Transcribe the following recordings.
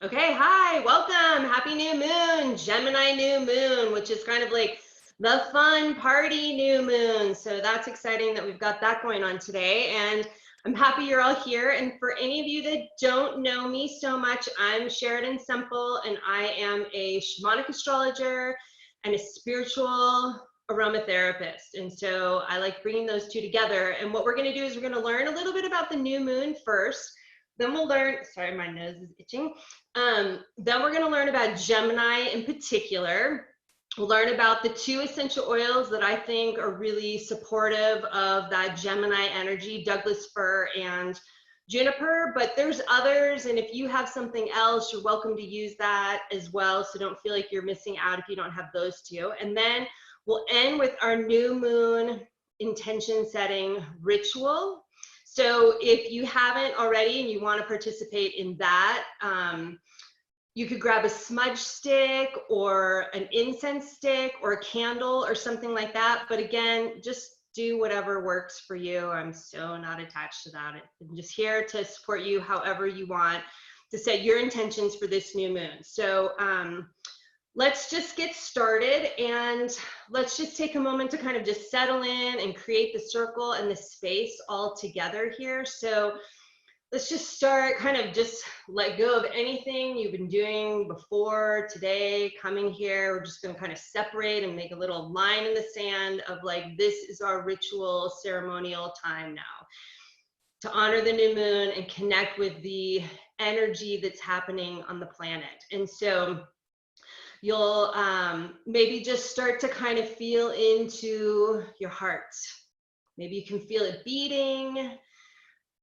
Okay, hi, welcome. Happy new moon, Gemini new moon, which is kind of like the fun party new moon. So that's exciting that we've got that going on today. And I'm happy you're all here. And for any of you that don't know me so much, I'm Sheridan Semple, and I am a shamanic astrologer and a spiritual aromatherapist. And so I like bringing those two together. And what we're going to do is we're going to learn a little bit about the new moon first. Then we'll learn, sorry, my nose is itching. Then we're going to learn about Gemini in particular. We'll learn about the 2 essential oils that I think are really supportive of that Gemini energy, Douglas Fir and Juniper, but there's others, and if you have something else, you're welcome to use that as well, so don't feel like you're missing out if you don't have those 2. And then we'll end with our new moon intention setting ritual. So if you haven't already and you want to participate in that, you could grab a smudge stick or an incense stick or a candle or something like that. But again, just do whatever works for you. I'm so not attached to that. I'm just here to support you however you want to set your intentions for this new moon. So let's just get started, and let's just take a moment to kind of just settle in and create the circle and the space all together here. So let's just start, kind of just let go of anything you've been doing before today, coming here. We're just going to kind of separate and make a little line in the sand of like, this is our ritual ceremonial time now to honor the new moon and connect with the energy that's happening on the planet. And so you'll maybe just start to kind of feel into your heart. Maybe you can feel it beating,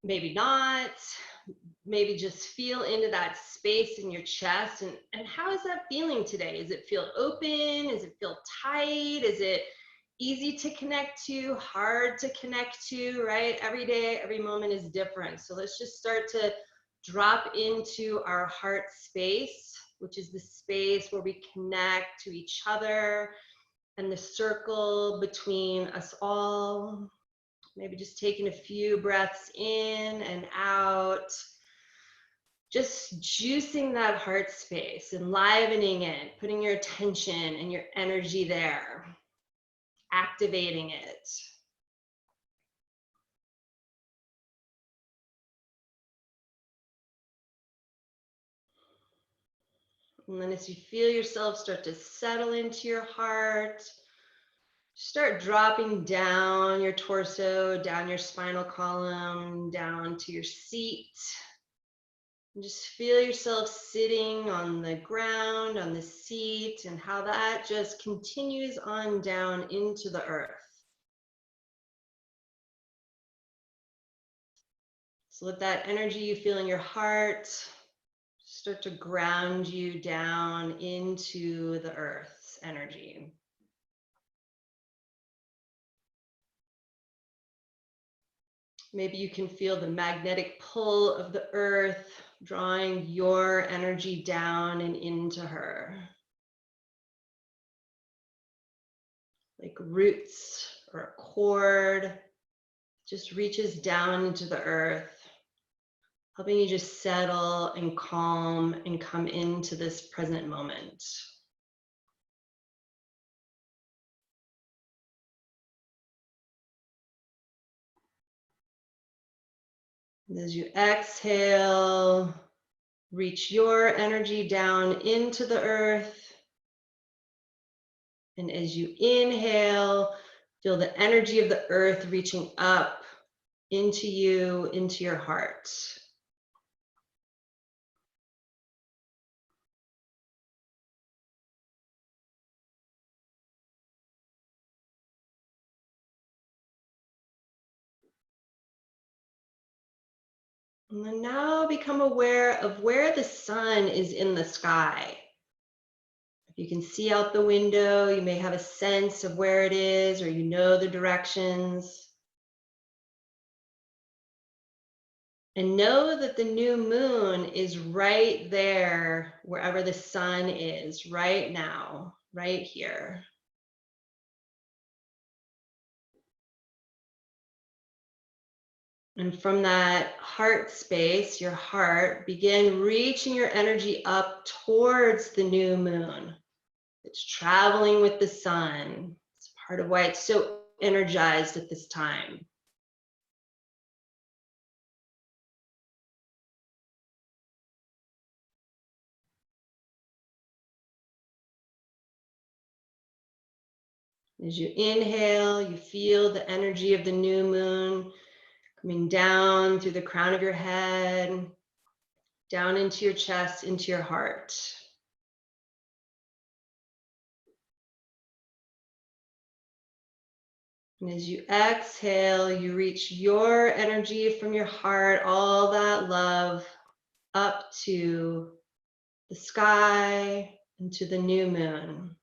maybe not. Maybe just feel into that space in your chest. And how is that feeling today? Does it feel open? Does it feel tight? Is it easy to connect to, hard to connect to, right? Every day, every moment is different. So let's just start to drop into our heart space, which is the space where we connect to each other and the circle between us all. Maybe just taking a few breaths in and out, just juicing that heart space, enlivening it, putting your attention and your energy there, activating it. And then as you feel yourself start to settle into your heart, start dropping down your torso, down your spinal column, down to your seat. And just feel yourself sitting on the ground, on the seat, and how that just continues on down into the earth. So let that energy you feel in your heart start to ground you down into the earth's energy. Maybe you can feel the magnetic pull of the earth drawing your energy down and into her. Like roots or a cord, just reaches down into the earth, helping you just settle and calm and come into this present moment. And as you exhale, reach your energy down into the earth. And as you inhale, feel the energy of the earth reaching up into you, into your heart. And then now become aware of where the sun is in the sky. If you can see out the window, you may have a sense of where it is, or you know the directions. And know that the new moon is right there, wherever the sun is, right now, right here. And from that heart space, your heart, begin reaching your energy up towards the new moon. It's traveling with the sun. It's part of why it's so energized at this time. As you inhale, you feel the energy of the new moon coming down through the crown of your head, down into your chest, into your heart. And as you exhale, you reach your energy from your heart, all that love, up to the sky and to the new moon.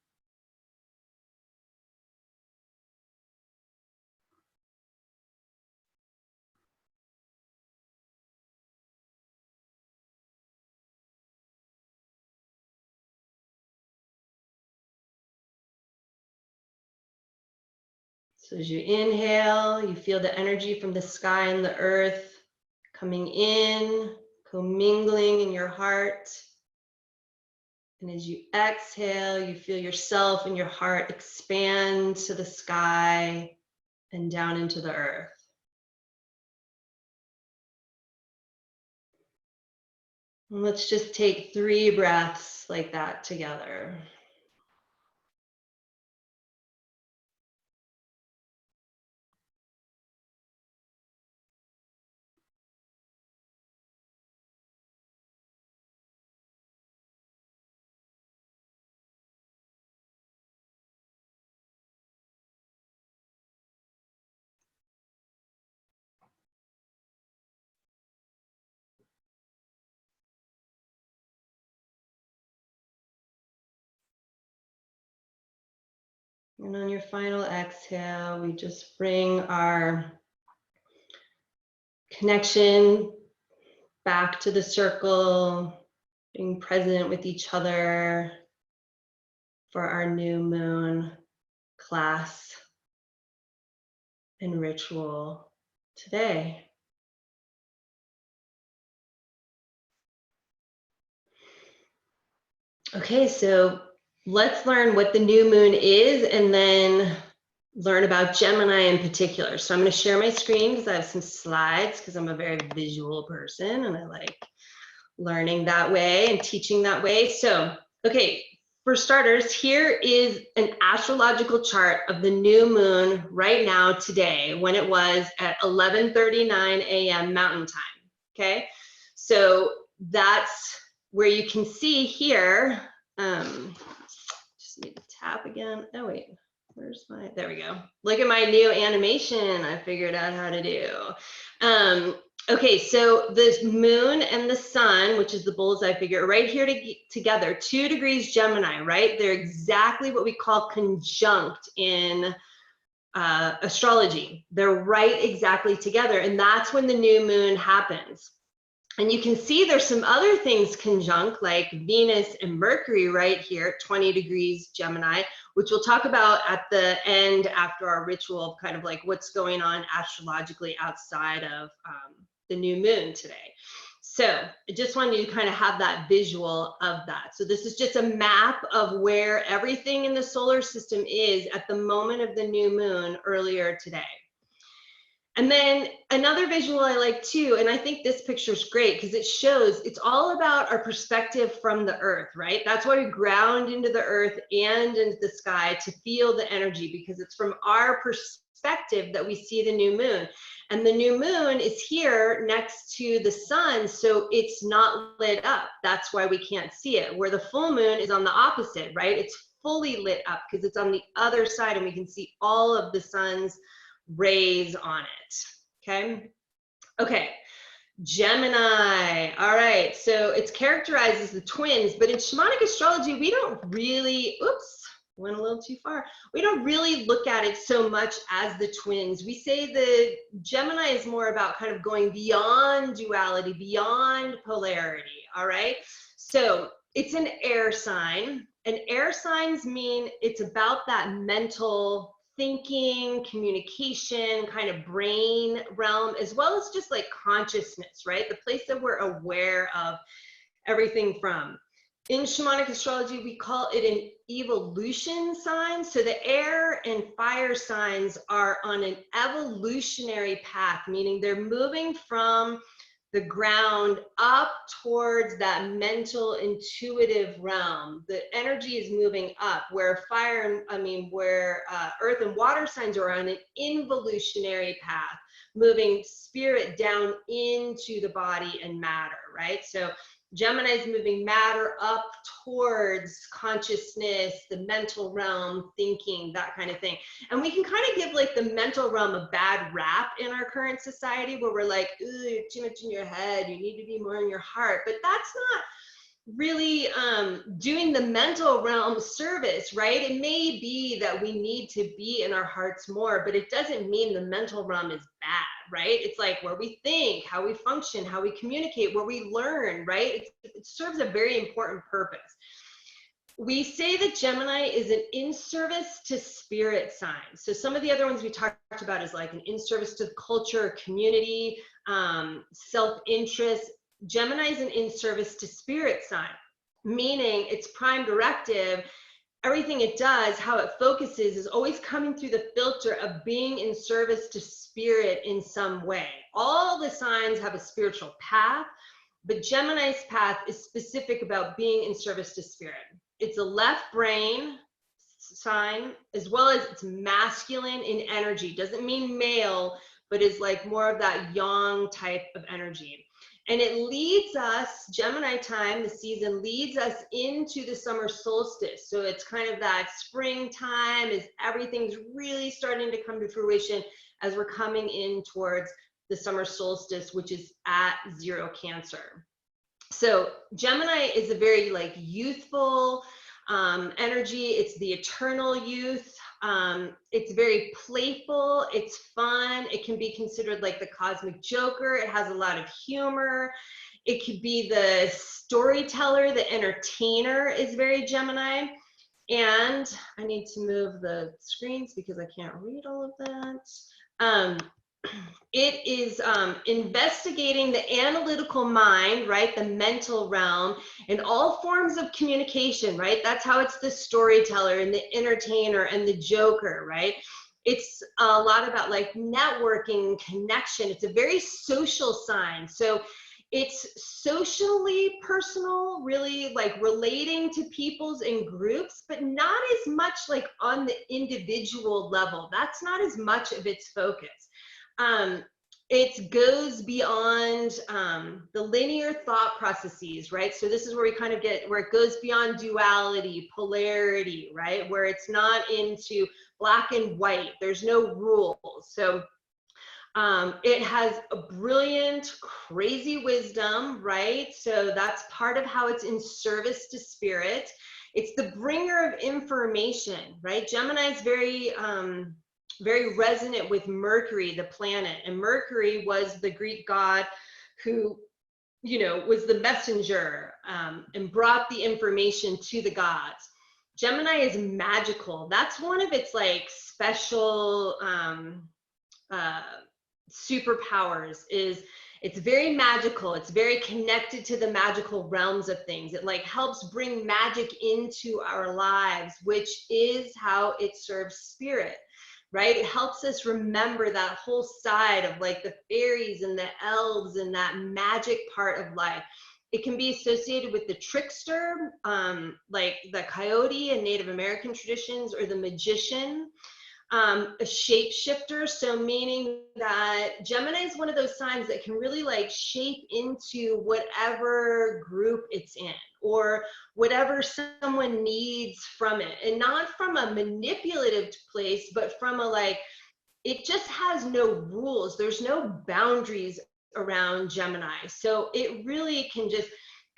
So as you inhale, you feel the energy from the sky and the earth coming in, commingling in your heart. And as you exhale, you feel yourself and your heart expand to the sky and down into the earth. And let's just take 3 breaths like that together. And on your final exhale, we just bring our connection back to the circle, being present with each other for our new moon class and ritual today. Okay, so let's learn what the new moon is and then learn about Gemini in particular. So I'm going to share my screen because I have some slides because I'm a very visual person and I like learning that way and teaching that way. So, okay, for starters, here is an astrological chart of the new moon right now today when it was at 11:39 a.m. Mountain Time. Okay, so that's where you can see here. Just need to tap again. Oh wait, where's my, there we go. Look at my new animation I figured out how to do. Okay, so the moon and the sun, which is the bullseye figure, right here together, 2 degrees Gemini, right? They're exactly what we call conjunct in astrology. They're right exactly together, and that's when the new moon happens. And you can see there's some other things conjunct, like Venus and Mercury right here, 20 degrees Gemini, which we'll talk about at the end after our ritual of kind of like what's going on astrologically outside of the new moon today. So I just wanted you to kind of have that visual of that. So this is just a map of where everything in the solar system is at the moment of the new moon earlier today. And then another visual I like too, and I think this picture is great because it shows it's all about our perspective from the earth, right? That's why we ground into the earth and into the sky to feel the energy, because it's from our perspective that we see the new moon. And the new moon is here next to the sun, so it's not lit up. That's why we can't see it. Where the full moon is on the opposite, right? It's fully lit up because it's on the other side and we can see all of the sun's rays on it. Okay, Gemini. All right, so it's characterized as the twins, but in shamanic astrology we don't really, went a little too far, we don't really look at it so much as the twins. We say the Gemini is more about kind of going beyond duality, beyond polarity. All right, so it's an air sign, and air signs mean it's about that mental thinking, communication, kind of brain realm, as well as just like consciousness, right? The place that we're aware of everything from. In shamanic astrology, we call it an evolution sign. So the air and fire signs are on an evolutionary path, meaning they're moving from the ground up towards that mental intuitive realm. The energy is moving up, where earth and water signs are on an involutionary path, moving spirit down into the body and matter, right? So Gemini is moving matter up towards consciousness, the mental realm, thinking, that kind of thing. And we can kind of give like the mental realm a bad rap in our current society, where we're like, ooh, you're too much in your head, you need to be more in your heart. But that's not really doing the mental realm service, right? It may be that we need to be in our hearts more, but it doesn't mean the mental realm is bad, right? It's like where we think, how we function, how we communicate, where we learn, right? It serves a very important purpose. We say that Gemini is an in-service to spirit sign. So some of the other ones we talked about is like an in-service to culture, community, self-interest. Gemini is an in-service to spirit sign, meaning its prime directive, everything it does, how it focuses, is always coming through the filter of being in service to spirit in some way. All the signs have a spiritual path, but Gemini's path is specific about being in service to spirit. It's a left brain sign, as well as it's masculine in energy. Doesn't mean male, but is like more of that yang type of energy. And it leads us, Gemini time, the season leads us into the summer solstice. So it's kind of that springtime, as everything's really starting to come to fruition as we're coming in towards the summer solstice, which is at 0 Cancer. So Gemini is a very like youthful energy. It's the eternal youth. It's very playful, it's fun, it can be considered like the cosmic joker, it has a lot of humor, it could be the storyteller, the entertainer is very Gemini. And I need to move the screens because I can't read all of that. It is investigating the analytical mind, right? The mental realm and all forms of communication, right? That's how it's the storyteller and the entertainer and the joker, right? It's a lot about like networking, connection. It's a very social sign. So it's socially personal, really like relating to peoples and groups, but not as much like on the individual level. That's not as much of its focus. It goes beyond the linear thought processes, right? So this is where we kind of get where it goes beyond duality, polarity, right? Where it's not into black and white. There's no rules. So it has a brilliant, crazy wisdom, right? So that's part of how it's in service to spirit. It's the bringer of information, right? Gemini is very resonant with Mercury, the planet. And Mercury was the Greek god who, you know, was the messenger and brought the information to the gods. Gemini is magical. That's one of its like special superpowers is it's very magical. It's very connected to the magical realms of things. It like helps bring magic into our lives, which is how it serves spirit. Right? It helps us remember that whole side of like the fairies and the elves and that magic part of life. It can be associated with the trickster, like the coyote in Native American traditions, or the magician, a shapeshifter. So meaning that Gemini is one of those signs that can really like shape into whatever group it's in, or whatever someone needs from it, and not from a manipulative place, but from a like, it just has no rules. There's no boundaries around Gemini. So it really can just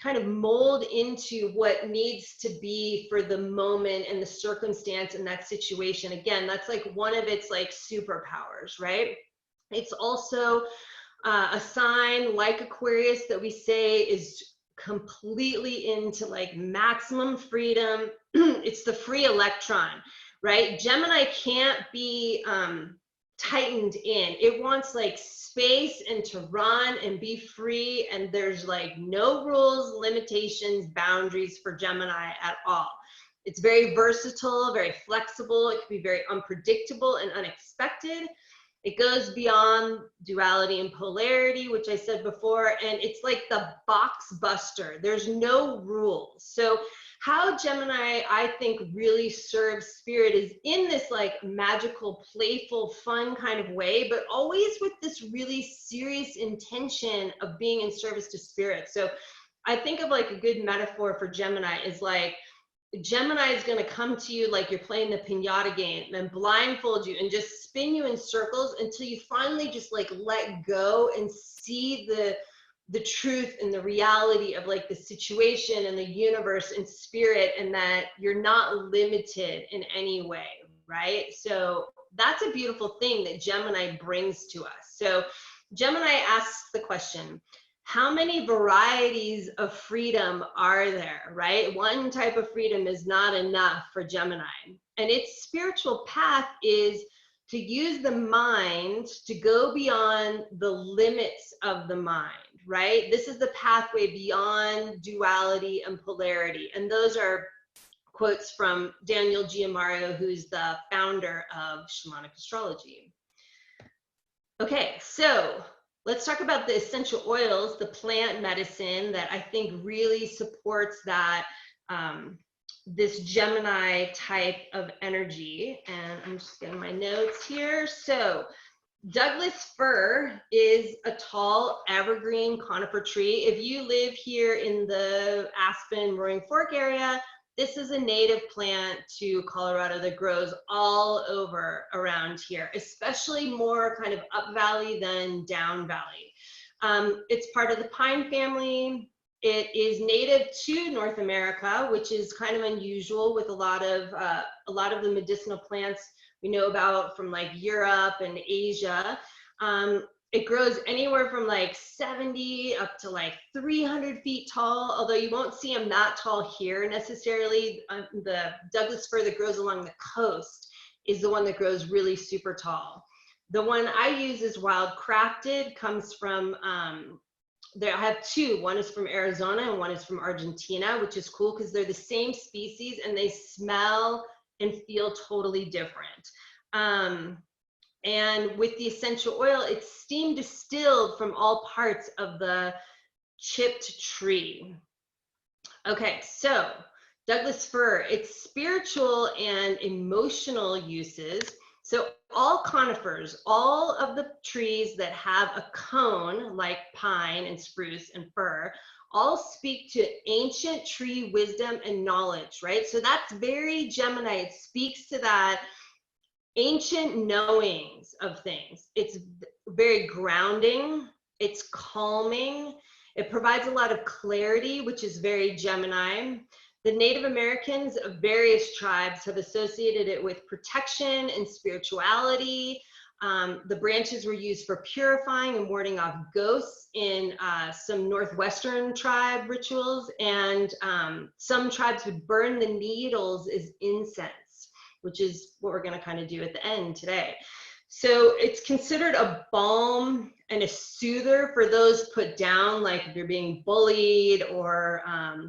kind of mold into what needs to be for the moment and the circumstance in that situation. Again, that's like one of its like superpowers, right? It's also a sign like Aquarius that we say is completely into like maximum freedom. It's the free electron. right? Gemini can't be tightened in. It wants like space and to run and be free. And there's like no rules, limitations, boundaries for Gemini at all. It's very versatile, very flexible. It can be very unpredictable and unexpected. It goes beyond duality and polarity, which I said before, and it's like the box buster. There's no rules. So how Gemini, I think, really serves spirit is in this like magical, playful, fun kind of way, but always with this really serious intention of being in service to spirit. So I think of like a good metaphor for Gemini is like, Gemini is going to come to you like you're playing the piñata game and blindfold you and just spin you in circles until you finally just like let go and see the truth and the reality of like the situation and the universe and spirit, and that you're not limited in any way, right? So that's a beautiful thing that Gemini brings to us. So Gemini asks the question, how many varieties of freedom are there, right? One type of freedom is not enough for Gemini. And its spiritual path is to use the mind to go beyond the limits of the mind, right? This is the pathway beyond duality and polarity. And those are quotes from Daniel Giammario, who's the founder of Shamanic Astrology. Okay, so let's talk about the essential oils, the plant medicine that I think really supports that, this Gemini type of energy. And I'm just getting my notes here. So Douglas fir is a tall evergreen conifer tree. If you live here in the Aspen Roaring Fork area, this is a native plant to Colorado that grows all over around here, especially more kind of up valley than down valley. It's part of the pine family. It is native to North America, which is kind of unusual with a lot of the medicinal plants we know about from like Europe and Asia. It grows anywhere from like 70 up to like 300 feet tall, although you won't see them that tall here necessarily. The Douglas fir that grows along the coast is the one that grows really super tall. The one I use is Wild Crafted, comes from, I have two. One is from Arizona and one is from Argentina, which is cool because they're the same species and they smell and feel totally different. And with the essential oil, it's steam distilled from all parts of the chipped tree. Okay, so Douglas fir, its spiritual and emotional uses. So all conifers, all of the trees that have a cone like pine and spruce and fir, all speak to ancient tree wisdom and knowledge, right? So that's very Gemini. It speaks to that ancient knowings of things. It's very grounding. It's calming. It provides a lot of clarity, which is very Gemini. The Native Americans of various tribes have associated it with protection and spirituality. The branches were used for purifying and warding off ghosts in some Northwestern tribe rituals, and some tribes would burn the needles as incense, which is what we're going to kind of do at the end today. So it's considered a balm and a soother for those put down, like if you're being bullied or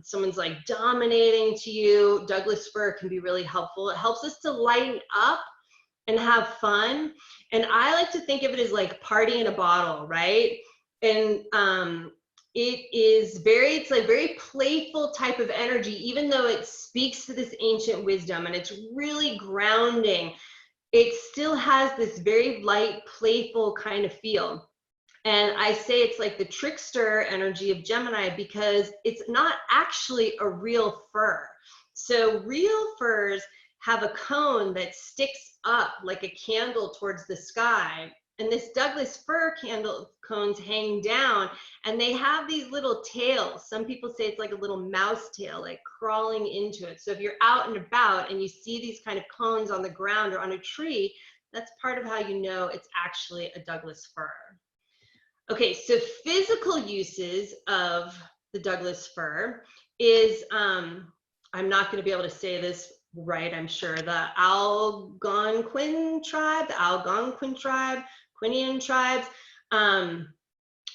someone's like dominating to you. Douglas fir can be really helpful. It helps us to lighten up and have fun. And I like to think of it as like party in a bottle, right? And it's a very playful type of energy, even though it speaks to this ancient wisdom and it's really grounding. It still has this very light, playful kind of feel. And I say it's like the trickster energy of Gemini because it's not actually a real fir. So real firs have a cone that sticks up like a candle towards the sky. And this Douglas fir candle cones hang down and they have these little tails. Some people say it's like a little mouse tail, like crawling into it. So if you're out and about and you see these kind of cones on the ground or on a tree, that's part of how you know it's actually a Douglas fir. Okay, so physical uses of the Douglas fir is, I'm not going to be able to say this right, I'm sure, the Algonquin tribe, Quinian tribes,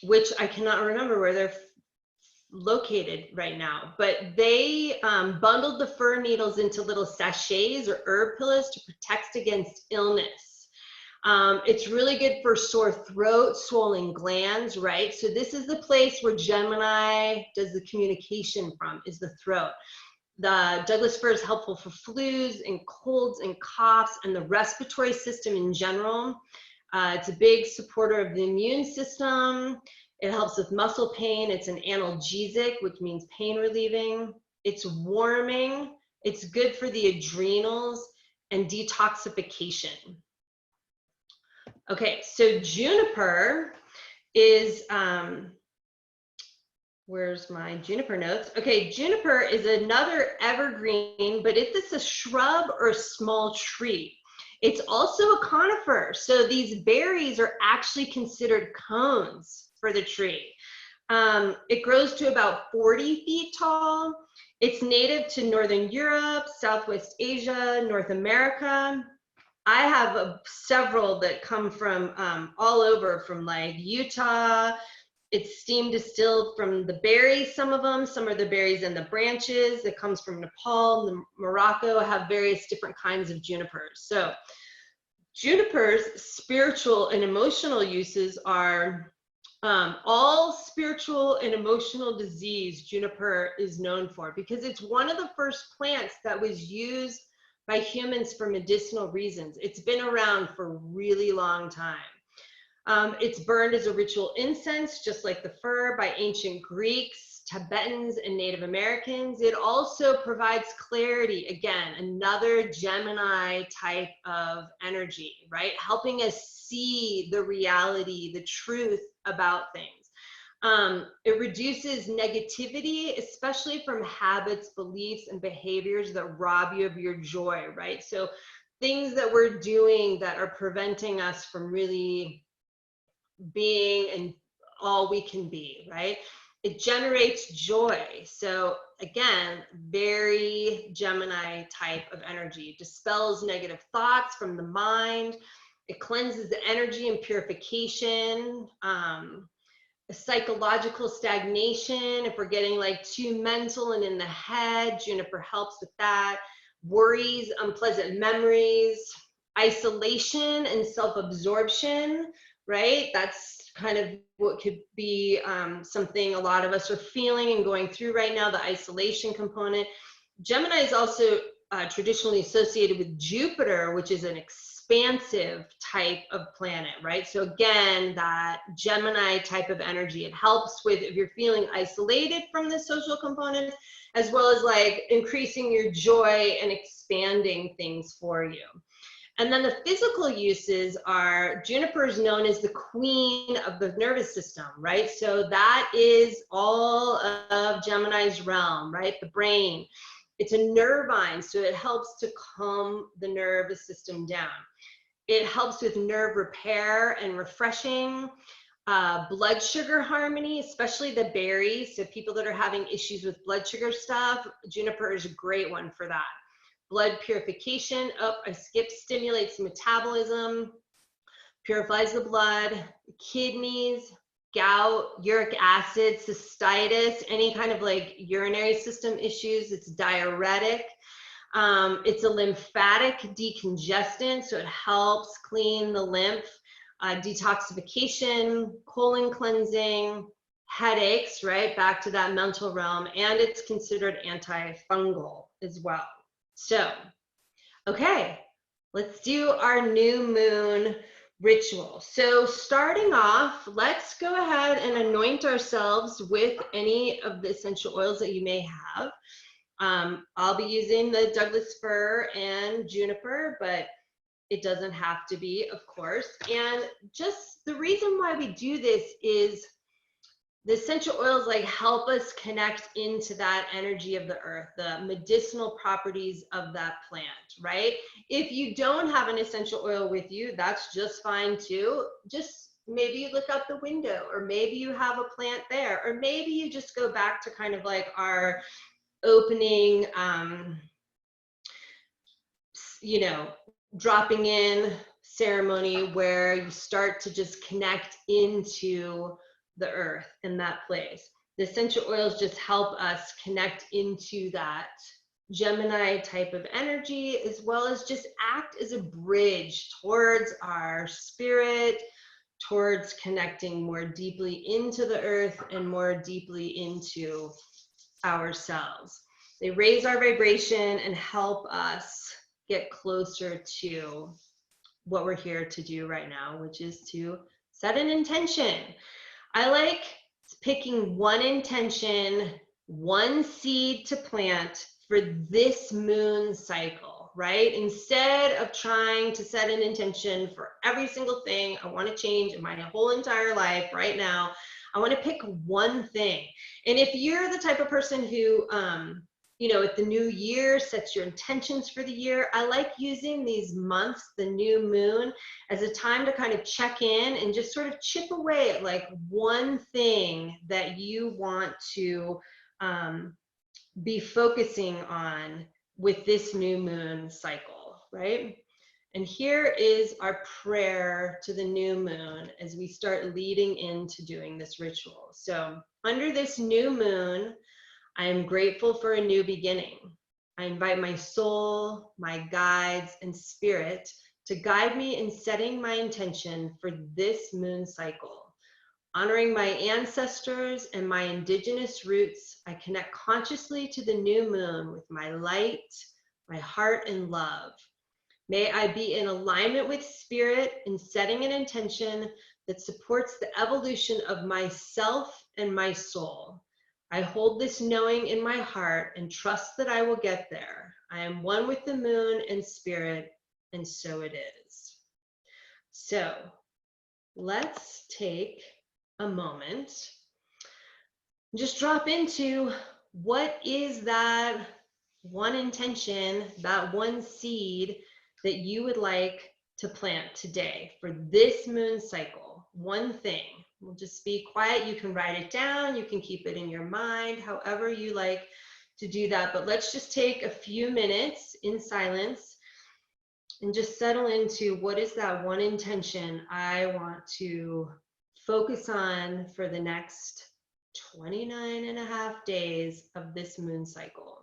which I cannot remember where they're located right now, but they bundled the fir needles into little sachets or herb pillows to protect against illness. It's really good for sore throat, swollen glands, right? So this is the place where Gemini does the communication from, is the throat. The Douglas fir is helpful for flus and colds and coughs and the respiratory system in general. It's a big supporter of the immune system. It helps with muscle pain. It's an analgesic, which means pain relieving. It's warming. It's good for the adrenals and detoxification. Okay, so juniper is, where's my juniper notes? Okay, juniper is another evergreen, but it's a shrub or a small tree. It's also a conifer, so these berries are actually considered cones for the tree. It grows to about 40 feet tall. It's native to Northern Europe, Southwest Asia, North America. I have several that come from all over, from like Utah. It's steam distilled from the berries, some of them. Some are the berries and the branches. It comes from Nepal and Morocco. Have various different kinds of junipers. So juniper's spiritual and emotional uses are all spiritual and emotional disease juniper is known for, because it's one of the first plants that was used by humans for medicinal reasons. It's been around for a really long time. It's burned as a ritual incense, just like the fir, by ancient Greeks, Tibetans, and Native Americans. It also provides clarity, again, another Gemini type of energy, right? Helping us see the reality, the truth about things. It reduces negativity, especially from habits, beliefs, and behaviors that rob you of your joy, right? So things that we're doing that are preventing us from really being and all we can be, right? It generates joy. So again, very Gemini type of energy. It dispels negative thoughts from the mind. It cleanses the energy and purification. Psychological stagnation, if we're getting like too mental and in the head, juniper helps with that. Worries, unpleasant memories, isolation and self-absorption, right? That's kind of what could be something a lot of us are feeling and going through right now, the isolation component. Gemini is also traditionally associated with Jupiter, which is an expansive type of planet, right? So again, that Gemini type of energy, it helps with if you're feeling isolated from the social component, as well as like increasing your joy and expanding things for you. And then the physical uses are, juniper is known as the queen of the nervous system, right? So that is all of Gemini's realm, right? The brain. It's a nervine, so it helps to calm the nervous system down. It helps with nerve repair and refreshing, blood sugar harmony, especially the berries. So people that are having issues with blood sugar stuff, juniper is a great one for that. Blood purification, I skipped, stimulates metabolism, purifies the blood, kidneys, gout, uric acid, cystitis, any kind of like urinary system issues. It's diuretic. It's a lymphatic decongestant, so it helps clean the lymph, detoxification, colon cleansing, headaches, right? Back to that mental realm, and it's considered antifungal as well. So, okay, let's do our new moon ritual. So starting off, let's go ahead and anoint ourselves with any of the essential oils that you may have. I'll be using the Douglas fir and juniper, but it doesn't have to be, of course. And just the reason why we do this is the essential oils like help us connect into that energy of the earth, the medicinal properties of that plant, right? If you don't have an essential oil with you, that's just fine too. Just maybe you look out the window, or maybe you have a plant there, or maybe you just go back to kind of like our opening you know, dropping in ceremony where you start to just connect into the earth in that place. The essential oils just help us connect into that Gemini type of energy, as well as just act as a bridge towards our spirit, towards connecting more deeply into the earth and more deeply into ourselves. They raise our vibration and help us get closer to what we're here to do right now, which is to set an intention. I like picking one intention, one seed to plant for this moon cycle, right? Instead of trying to set an intention for every single thing I want to change in my whole entire life right now, I want to pick one thing. And if you're the type of person who, you know, at the new year sets your intentions for the year, I like using these months, the new moon, as a time to kind of check in and just sort of chip away at like one thing that you want to be focusing on with this new moon cycle, right? And here is our prayer to the new moon as we start leading into doing this ritual. So under this new moon, I am grateful for a new beginning. I invite my soul, my guides, and spirit to guide me in setting my intention for this moon cycle. Honoring my ancestors and my indigenous roots, I connect consciously to the new moon with my light, my heart, and love. May I be in alignment with spirit in setting an intention that supports the evolution of myself and my soul. I hold this knowing in my heart and trust that I will get there. I am one with the moon and spirit, and so it is. So let's take a moment and just drop into what is that one intention, that one seed that you would like to plant today for this moon cycle. One thing. We'll just be quiet. You can write it down. You can keep it in your mind, however you like to do that. But let's just take a few minutes in silence and just settle into what is that one intention I want to focus on for the next 29 and a half days of this moon cycle.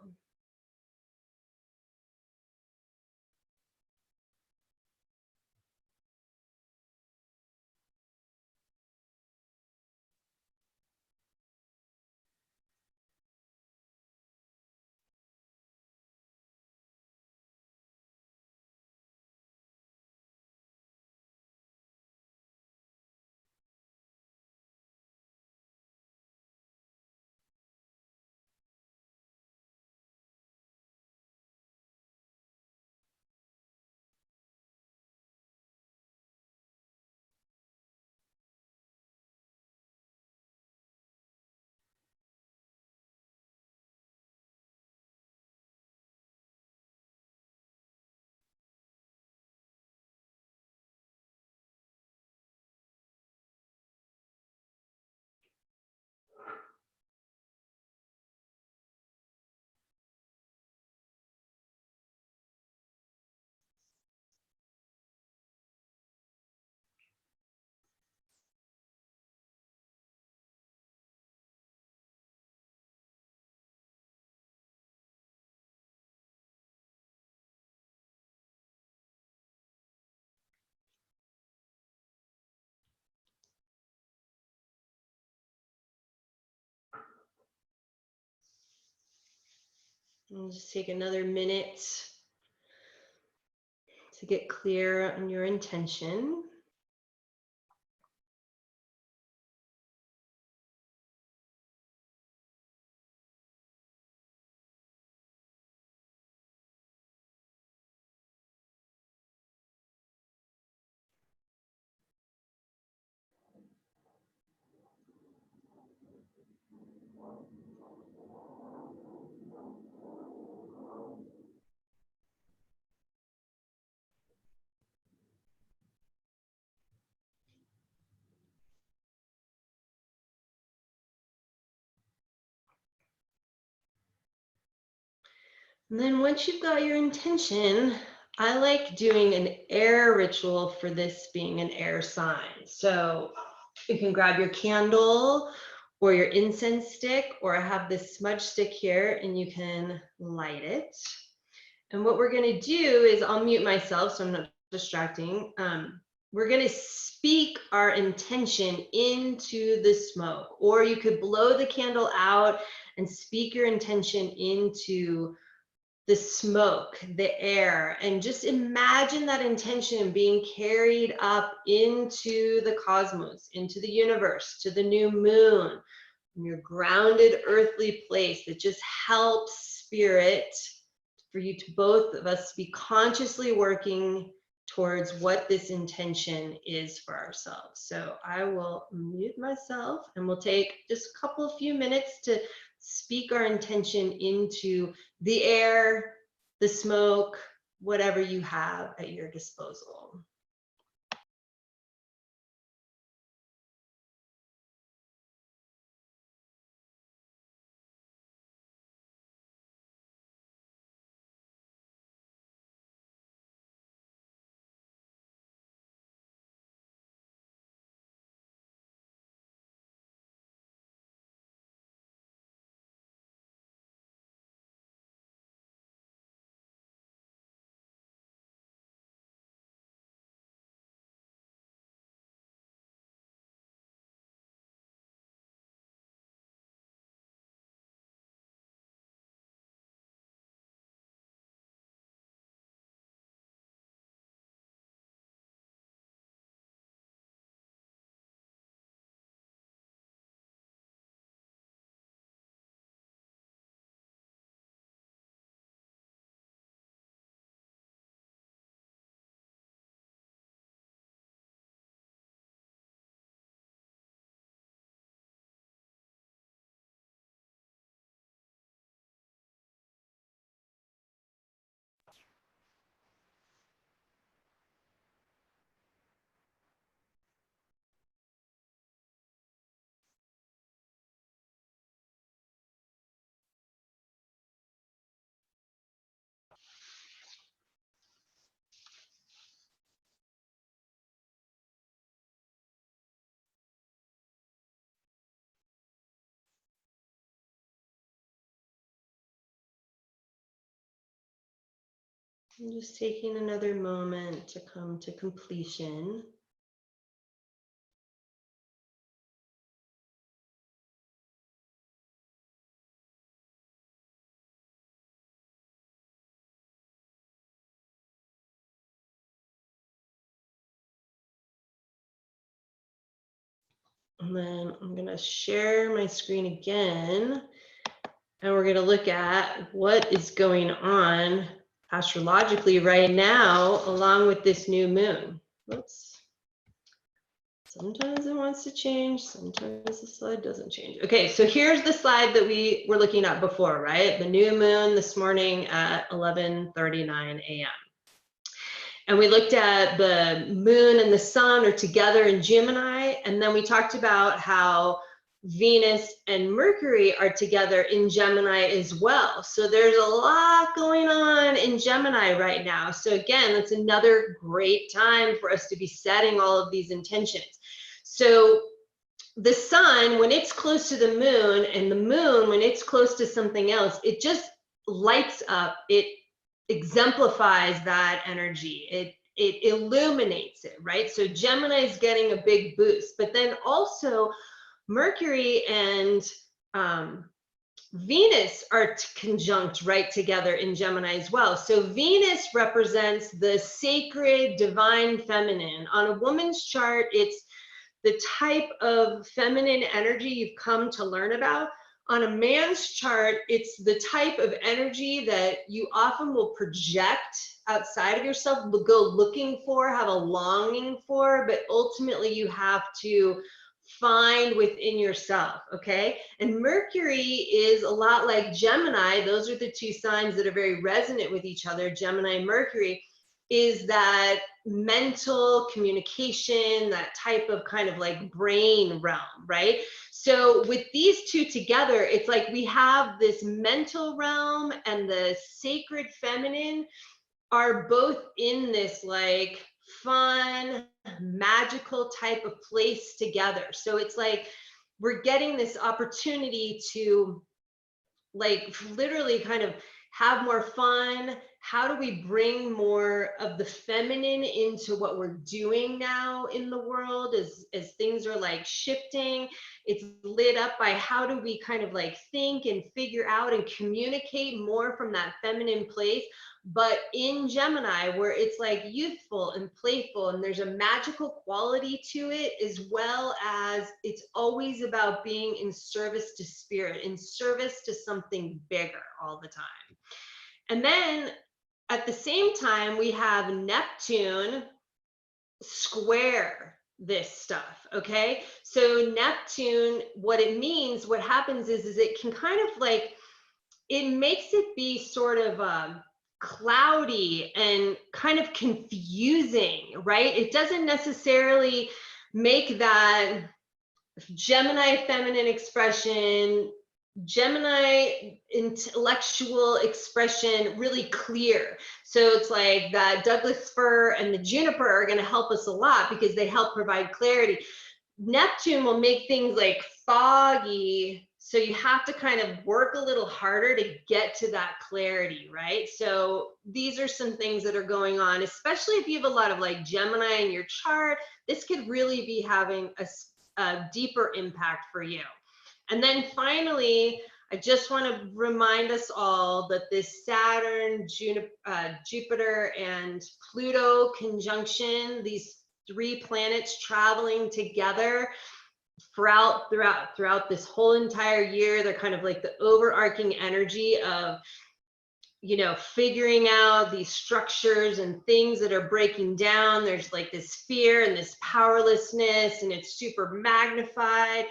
And just take another minute to get clear on your intention. And then once you've got your intention, I like doing an air ritual for this being an air sign. So you can grab your candle or your incense stick, or I have this smudge stick here and you can light it. And what we're going to do is, I'll mute myself so I'm not distracting. We're going to speak our intention into the smoke, or you could blow the candle out and speak your intention into the smoke, the air, and just imagine that intention being carried up into the cosmos, into the universe, to the new moon, your grounded earthly place that just helps spirit for you to, both of us, be consciously working towards what this intention is for ourselves. So I will mute myself and we'll take just a few minutes to speak our intention into the air, the smoke, whatever you have at your disposal. I'm just taking another moment to come to completion. And then I'm going to share my screen again, and we're going to look at what is going on astrologically right now along with this new moon. Oops. Sometimes it wants to change, sometimes the slide doesn't change. Okay, so here's the slide that we were looking at before, right? The new moon this morning at 11:39 a.m. And we looked at the moon and the sun are together in Gemini, and then we talked about how Venus and Mercury are together in Gemini as well. So there's a lot going on in Gemini right now. So again, that's another great time for us to be setting all of these intentions. So the sun, when it's close to the moon, and the moon, when it's close to something else, it just lights up. It exemplifies that energy. It illuminates it, right? So Gemini is getting a big boost, but then also Mercury and Venus are conjunct right together in Gemini as well. So Venus represents the sacred, divine feminine. On a woman's chart, it's the type of feminine energy you've come to learn about. On a man's chart, it's the type of energy that you often will project outside of yourself, will go looking for, have a longing for, but ultimately you have to find within yourself, okay? And Mercury is a lot like Gemini. Those are the two signs that are very resonant with each other, Gemini and Mercury, is that mental communication, that type of kind of like brain realm, right? So with these two together, it's like we have this mental realm and the sacred feminine are both in this like fun, magical type of place together. So it's like we're getting this opportunity to like literally kind of have more fun. How do we bring more of the feminine into what we're doing now in the world as things are like shifting? It's lit up by how do we kind of like think and figure out and communicate more from that feminine place, but in Gemini, where it's like youthful and playful, and there's a magical quality to it, as well as it's always about being in service to spirit, in service to something bigger all the time. And then at the same time, we have Neptune square this stuff. Okay, so Neptune, what it means, what happens is it can kind of like, it makes it be sort of cloudy and kind of confusing, right? It doesn't necessarily make that Gemini feminine expression, Gemini intellectual expression really clear. So it's like that Douglas fir and the juniper are going to help us a lot because they help provide clarity. Neptune will make things like foggy, so you have to kind of work a little harder to get to that clarity, right? So these are some things that are going on, especially if you have a lot of like Gemini in your chart. This could really be having a deeper impact for you. And then finally, I just want to remind us all that this Saturn, Jupiter, and Pluto conjunction, these 3 planets traveling together throughout this whole entire year, they're kind of like the overarching energy of, you know, figuring out these structures and things that are breaking down. There's like this fear and this powerlessness, and it's super magnified.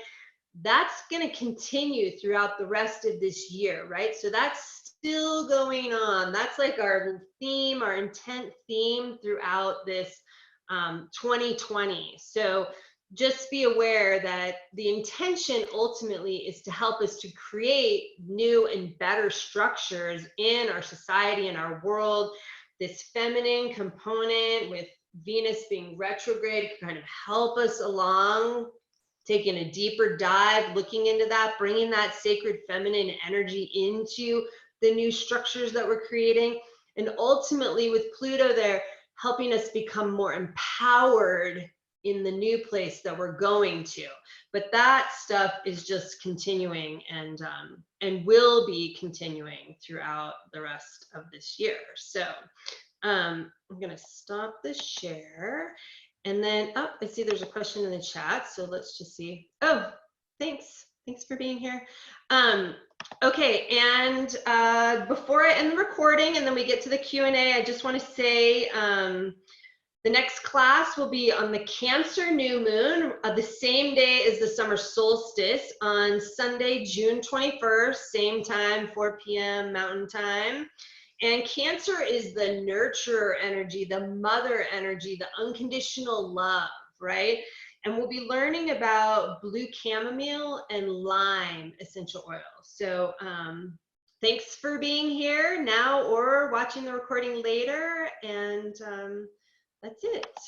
That's going to continue throughout the rest of this year, right? So that's still going on. That's like our theme, our intent theme throughout this 2020. So just be aware that the intention ultimately is to help us to create new and better structures in our society and our world. This feminine component with Venus being retrograde can kind of help us along, taking a deeper dive, looking into that, bringing that sacred feminine energy into the new structures that we're creating. And ultimately with Pluto there, helping us become more empowered in the new place that we're going to. But that stuff is just continuing and will be continuing throughout the rest of this year. So I'm gonna stop the share. And then, oh, I see there's a question in the chat. So let's just see. Oh, thanks. Thanks for being here. Okay, and before I end the recording and then we get to the Q&A, I just want to say the next class will be on the Cancer new moon, the same day as the summer solstice on Sunday, June 21st, same time, 4 p.m. Mountain Time. And Cancer is the nurturer energy, the mother energy, the unconditional love, right? And we'll be learning about blue chamomile and lime essential oil. So thanks for being here now or watching the recording later. And that's it.